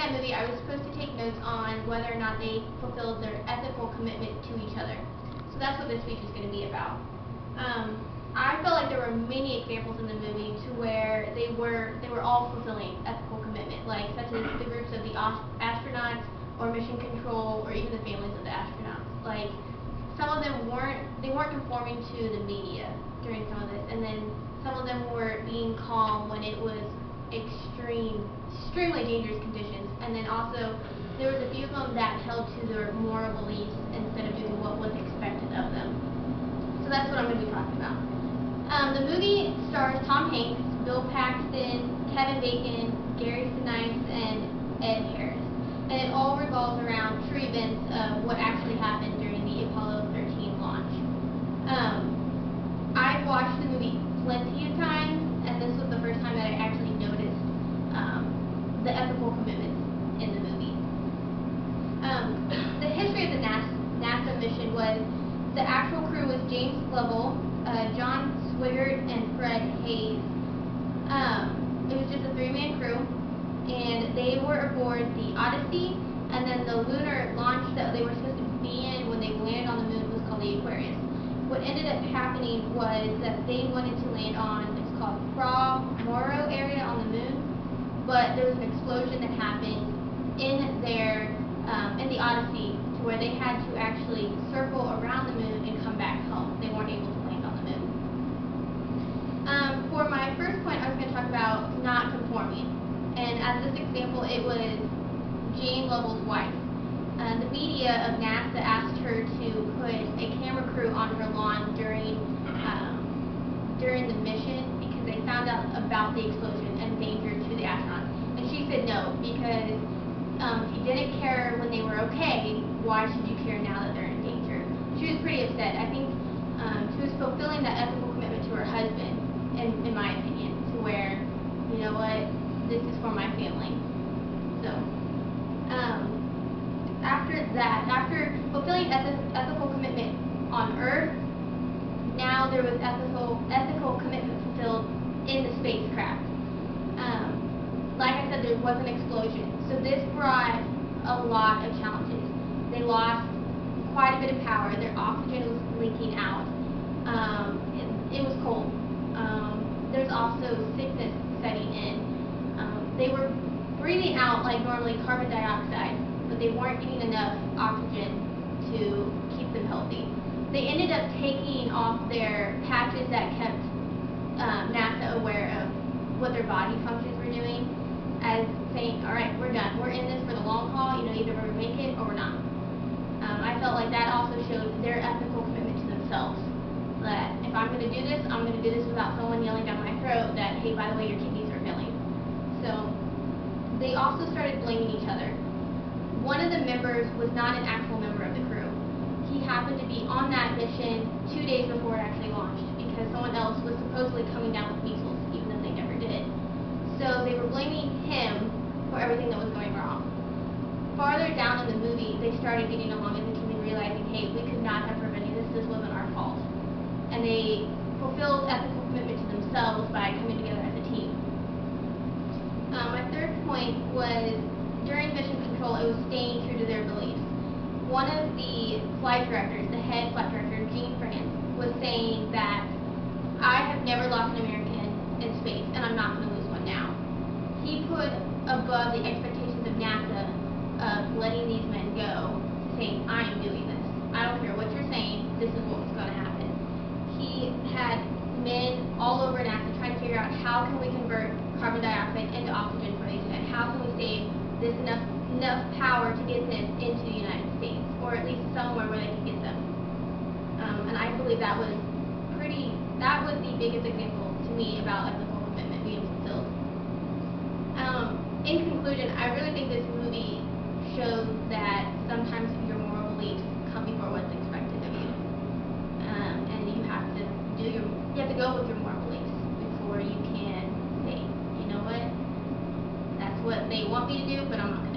that movie, I was supposed to take notes on whether or not they fulfilled their ethical commitment to each other. So that's what this speech is going to be about. I felt like there were many examples in the movie to where they were all fulfilling ethical commitment, like such as the groups of the astronauts or mission control or even the families of the astronauts. Like some of them weren't conforming to the media during some of this, and then some of them were being calm when it was extremely dangerous conditions, and then also there was a few of them that held to their moral beliefs instead of doing what was expected of them. So that's what I'm going to be talking about. The movie stars Tom Hanks, Bill Paxton, Kevin Bacon, Gary Sinise, and Ed Harris, and it all revolves around true events of what actually happened during the Apollo 13 launch. I've watched the movie plenty of times, and this was the first time that I actually noticed the ethical commitments in the movie. The history of the NASA mission was the actual crew was James Lovell, John Swigert, and Fred Haise. It was just a three-man crew, and they were aboard the Odyssey, and then the lunar launch that they were supposed to be in when they landed on the moon was called the Aquarius. What ended up happening was that they wanted to land on, it's called Fra Mauro area on the moon, but there was an explosion that happened in the Odyssey to where they had to actually circle around the moon and come back home. They weren't able to land on the moon. For my first point, I was going to talk about not conforming. And as this example, it was Jane Lovell's wife. The media of NASA asked her to put a camera crew on her lawn during the mission because they found out about the explosion and danger to the astronauts. And she said no, because if you didn't care when they were okay, why should you care now that they're in danger? She was pretty upset. I think she was fulfilling that ethical commitment to her husband, in my opinion, to where, you know what, this is for my family. So, after fulfilling ethical commitment on Earth, now there was ethical commitment fulfilled in the spacecraft. Like I said, there was an explosion, so this brought a lot of challenges. They lost quite a bit of power. Their oxygen was leaking out. It was cold. There's also sickness setting in. They were breathing out like normally carbon dioxide, but they weren't getting enough oxygen to keep them healthy. They ended up taking off their patches that kept NASA aware of what their body functions were doing, as saying, all right, we're done. We're in this for the long haul. You know, either we're going to make it or we're not. I felt like that also showed their ethical commitment to themselves. That if I'm going to do this, I'm going to do this without someone yelling down my throat that, hey, by the way, your kidneys are failing. So they also started blaming each other. One of the members was not an actual member of the crew. He happened to be on that mission 2 days before it actually launched because someone else was supposedly coming down with measles, even though they never did. So they were blaming him for everything that was going wrong. Farther down in the movie, they started getting along as a team and realizing, hey, we could not have prevented this. This wasn't our fault. And they fulfilled ethical commitment to themselves by coming together as a team. My third point was during mission control, it was staying true to their beliefs. One of the flight directors, the head flight director, Gene Kranz, was saying that I have never lost an American in space, and I'm not going to lose one now. He put above the expectations of NASA of letting these men go, saying, I am doing this. I don't care what you're saying, this is what's going to happen. He had men all over NASA trying to figure out how can we convert carbon dioxide into oxygen for these men, how can we save this enough power to get them into the United States, or at least somewhere where they can get them. And I believe that was the biggest example to me about ethical commitment being fulfilled. In conclusion, I really think this movie shows that sometimes your moral beliefs come before what's expected of you, and you have to go with your moral beliefs before you can say, you know what, that's what they want me to do, but I'm not going to.